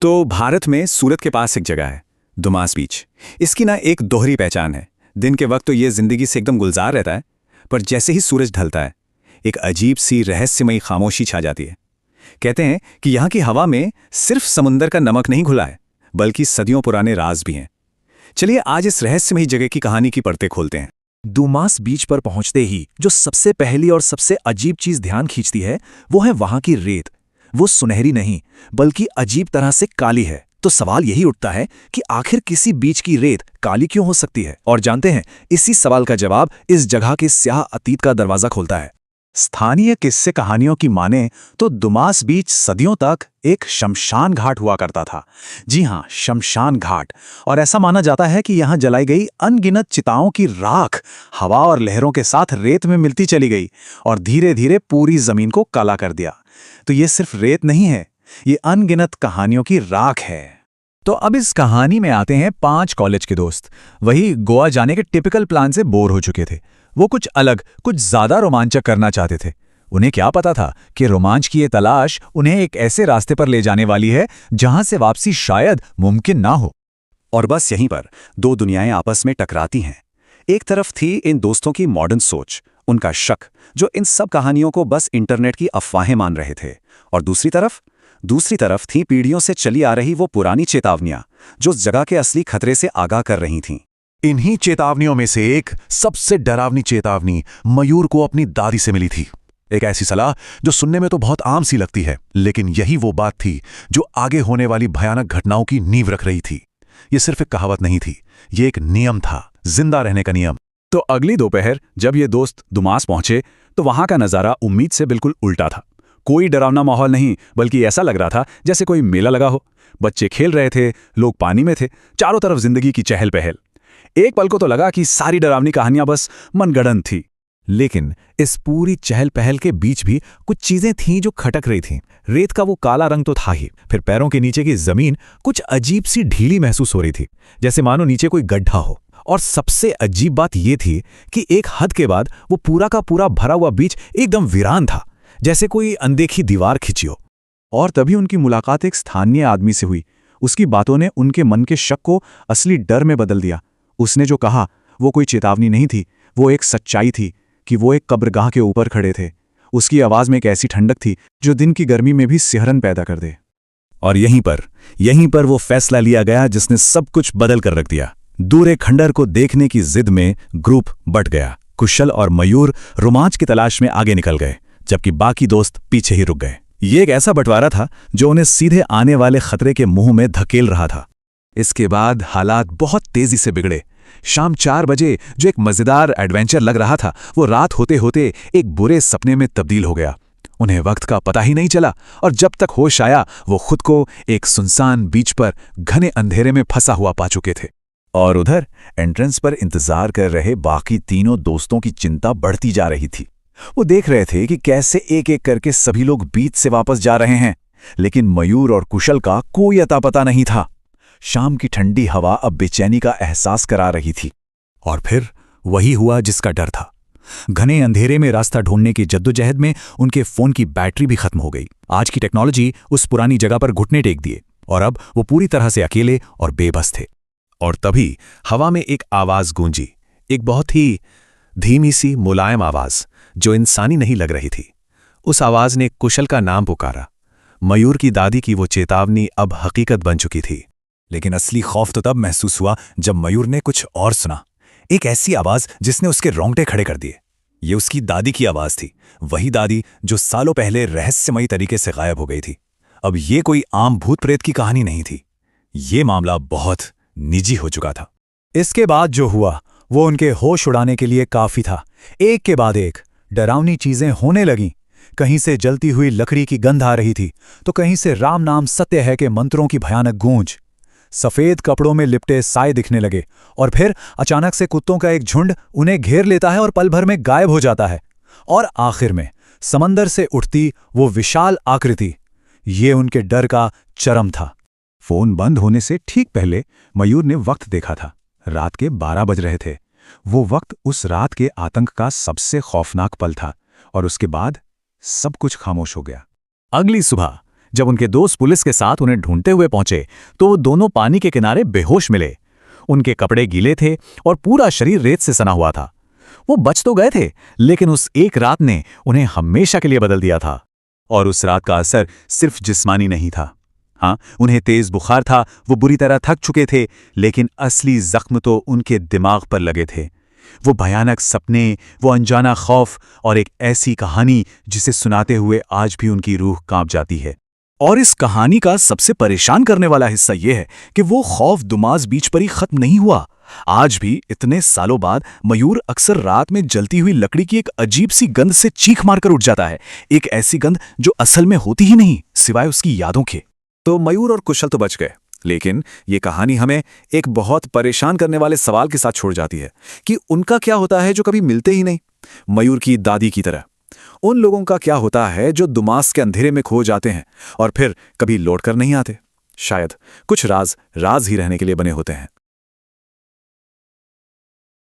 तो भारत में सूरत के पास एक जगह है, दुमास बीच। इसकी ना एक दोहरी पहचान है। दिन के वक्त तो ये जिंदगी से एकदम गुलजार रहता है, पर जैसे ही सूरज ढलता है एक अजीब सी रहस्यमयी खामोशी छा जाती है। कहते हैं कि यहाँ की हवा में सिर्फ समुंदर का नमक नहीं घुला है, बल्कि सदियों पुराने राज भी हैं। चलिए आज इस रहस्यमयी जगह की कहानी की परतें खोलते हैं। दुमास बीच पर पहुंचते ही जो सबसे पहली और सबसे अजीब चीज ध्यान खींचती है वो है वहां की रेत। वो सुनहरी नहीं बल्कि अजीब तरह से काली है। तो सवाल यही उठता है कि आखिर किसी बीच की रेत काली क्यों हो सकती है? और जानते हैं इसी सवाल का जवाब इस जगह के स्याह अतीत का दरवाजा खोलता है। स्थानीय किस्से कहानियों की माने तो दुमास बीच सदियों तक एक शमशान घाट हुआ करता था। जी हां, शमशान घाट। और ऐसा माना जाता है कि यहां जलाई गई अनगिनत चिताओं की राख हवा और लहरों के साथ रेत में मिलती चली गई और धीरे धीरे पूरी जमीन को काला कर दिया। तो ये सिर्फ रेत नहीं है, ये अनगिनत कहानियों की राख है। तो अब इस कहानी में आते हैं 5 कॉलेज के दोस्त। वही गोवा जाने के टिपिकल प्लान से बोर हो चुके थे। वो कुछ अलग, कुछ ज्यादा रोमांचक करना चाहते थे। उन्हें क्या पता था कि रोमांच की ये तलाश उन्हें एक ऐसे रास्ते पर ले जाने वाली है जहां से वापसी शायद मुमकिन ना हो। और बस यहीं पर दो दुनियाएं आपस में टकराती हैं। एक तरफ थी इन दोस्तों की मॉडर्न सोच, उनका शक, जो इन सब कहानियों को बस इंटरनेट की अफवाहें मान रहे थे। और दूसरी तरफ थी पीढ़ियों से चली आ रही वो पुरानी चेतावनियां जो उस जगह के असली खतरे से आगाह कर रही थीं। इन्हीं चेतावनियों में से एक सबसे डरावनी चेतावनी मयूर को अपनी दादी से मिली थी। एक ऐसी सलाह जो सुनने में तो बहुत आम सी लगती है, लेकिन यही वो बात थी जो आगे होने वाली भयानक घटनाओं की नींव रख रही थी। ये सिर्फ एक कहावत नहीं थी, ये एक नियम था, जिंदा रहने का नियम। तो अगली दोपहर जब ये दोस्त दुमास पहुंचे तो वहां का नजारा उम्मीद से बिल्कुल उल्टा था। कोई डरावना माहौल नहीं, बल्कि ऐसा लग रहा था जैसे कोई मेला लगा हो। बच्चे खेल रहे थे, लोग पानी में थे, चारों तरफ जिंदगी की चहल पहल। एक पल को तो लगा कि सारी डरावनी कहानियां बस मनगढ़ंत थी। लेकिन इस पूरी चहल पहल के बीच भी कुछ चीजें थीं जो खटक रही थीं। रेत का वो काला रंग तो था ही, फिर पैरों के नीचे की जमीन कुछ अजीब सी ढीली महसूस हो रही थी, जैसे मानो नीचे कोई गड्ढा हो। और सबसे अजीब बात यह थी कि एक हद के बाद वो पूरा का पूरा भरा हुआ बीच एकदम वीरान था, जैसे कोई अनदेखी दीवार खिंची हो। और तभी उनकी मुलाकात एक स्थानीय आदमी से हुई। उसकी बातों ने उनके मन के शक को असली डर में बदल दिया। उसने जो कहा वो कोई चेतावनी नहीं थी, वो एक सच्चाई थी कि वो एक कब्रगाह के ऊपर खड़े थे। उसकी आवाज में एक ऐसी ठंडक थी जो दिन की गर्मी में भी सिहरन पैदा कर दे। और यहीं पर वो फैसला लिया गया जिसने सब कुछ बदल कर रख दिया। दूर खंडर को देखने की जिद में ग्रुप बट गया। कुशल और मयूर रोमांच की तलाश में आगे निकल गए, जबकि बाकी दोस्त पीछे ही रुक गए। ये एक ऐसा बंटवारा था जो उन्हें सीधे आने वाले खतरे के मुंह में धकेल रहा था। इसके बाद हालात बहुत तेजी से बिगड़े। शाम 4 बजे जो एक मजेदार एडवेंचर लग रहा था, वो रात होते होते एक बुरे सपने में तब्दील हो गया। उन्हें वक्त का पता ही नहीं चला और जब तक होश आया वो खुद को एक सुनसान बीच पर घने अंधेरे में फंसा हुआ पा चुके थे। और उधर एंट्रेंस पर इंतजार कर रहे बाकी तीनों दोस्तों की चिंता बढ़ती जा रही थी। वो देख रहे थे कि कैसे एक एक करके सभी लोग बीच से वापस जा रहे हैं, लेकिन मयूर और कुशल का कोई अता पता नहीं था। शाम की ठंडी हवा अब बेचैनी का एहसास करा रही थी। और फिर वही हुआ जिसका डर था। घने अंधेरे में रास्ता ढूंढने की जद्दोजहद में उनके फोन की बैटरी भी खत्म हो गई। आज की टेक्नोलॉजी उस पुरानी जगह पर घुटने टेक दिए और अब वो पूरी तरह से अकेले और बेबस थे। और तभी हवा में एक आवाज गूंजी, एक बहुत ही धीमी सी मुलायम आवाज जो इंसानी नहीं लग रही थी। उस आवाज ने कुशल का नाम पुकारा। मयूर की दादी की वो चेतावनी अब हकीकत बन चुकी थी। लेकिन असली खौफ तो तब महसूस हुआ जब मयूर ने कुछ और सुना। एक ऐसी आवाज जिसने उसके रोंगटे खड़े कर दिए। ये उसकी दादी की आवाज थी, वही दादी जो सालों पहले रहस्यमयी तरीके से गायब हो गई थी। अब ये कोई आम भूत प्रेत की कहानी नहीं थी, ये मामला बहुत निजी हो चुका था। इसके बाद जो हुआ वो उनके होश उड़ाने के लिए काफी था। एक के बाद एक डरावनी चीजें होने लगीं। कहीं से जलती हुई लकड़ी की गंध आ रही थी, तो कहीं से राम नाम सत्य है के मंत्रों की भयानक गूंज। सफेद कपड़ों में लिपटे साए दिखने लगे और फिर अचानक से कुत्तों का एक झुंड उन्हें घेर लेता है और पल भर में गायब हो जाता है। और आखिर में समंदर से उठती वो विशाल आकृति, ये उनके डर का चरम था। फोन बंद होने से ठीक पहले मयूर ने वक्त देखा था। रात के 12 बज रहे थे। वो वक्त उस रात के आतंक का सबसे खौफनाक पल था। और उसके बाद सब कुछ खामोश हो गया। अगली सुबह जब उनके दोस्त पुलिस के साथ उन्हें ढूंढते हुए पहुंचे तो वो दोनों पानी के किनारे बेहोश मिले। उनके कपड़े गीले थे और पूरा शरीर रेत से सना हुआ था। वो बच तो गए थे, लेकिन उस एक रात ने उन्हें हमेशा के लिए बदल दिया था। और उस रात का असर सिर्फ जिस्मानी नहीं था। हाँ, उन्हें तेज बुखार था, वो बुरी तरह थक चुके थे, लेकिन असली जख्म तो उनके दिमाग पर लगे थे। वो भयानक सपने, वो अनजाना खौफ और एक ऐसी कहानी जिसे सुनाते हुए आज भी उनकी रूह कांप जाती है। और इस कहानी का सबसे परेशान करने वाला हिस्सा यह है कि वो खौफ दुमास बीच पर ही खत्म नहीं हुआ। आज भी इतने सालों बाद मयूर अक्सर रात में जलती हुई लकड़ी की एक अजीब सी गंध से चीख मारकर उठ जाता है। एक ऐसी गंध जो असल में होती ही नहीं, सिवाय उसकी यादों के। तो मयूर और कुशल तो बच गए, लेकिन ये कहानी हमें एक बहुत परेशान करने वाले सवाल के साथ छोड़ जाती है कि उनका क्या होता है जो कभी मिलते ही नहीं। मयूर की दादी की तरह उन लोगों का क्या होता है जो दुमास के अंधेरे में खो जाते हैं और फिर कभी लौट कर नहीं आते। शायद कुछ राज राज ही रहने के लिए बने होते हैं।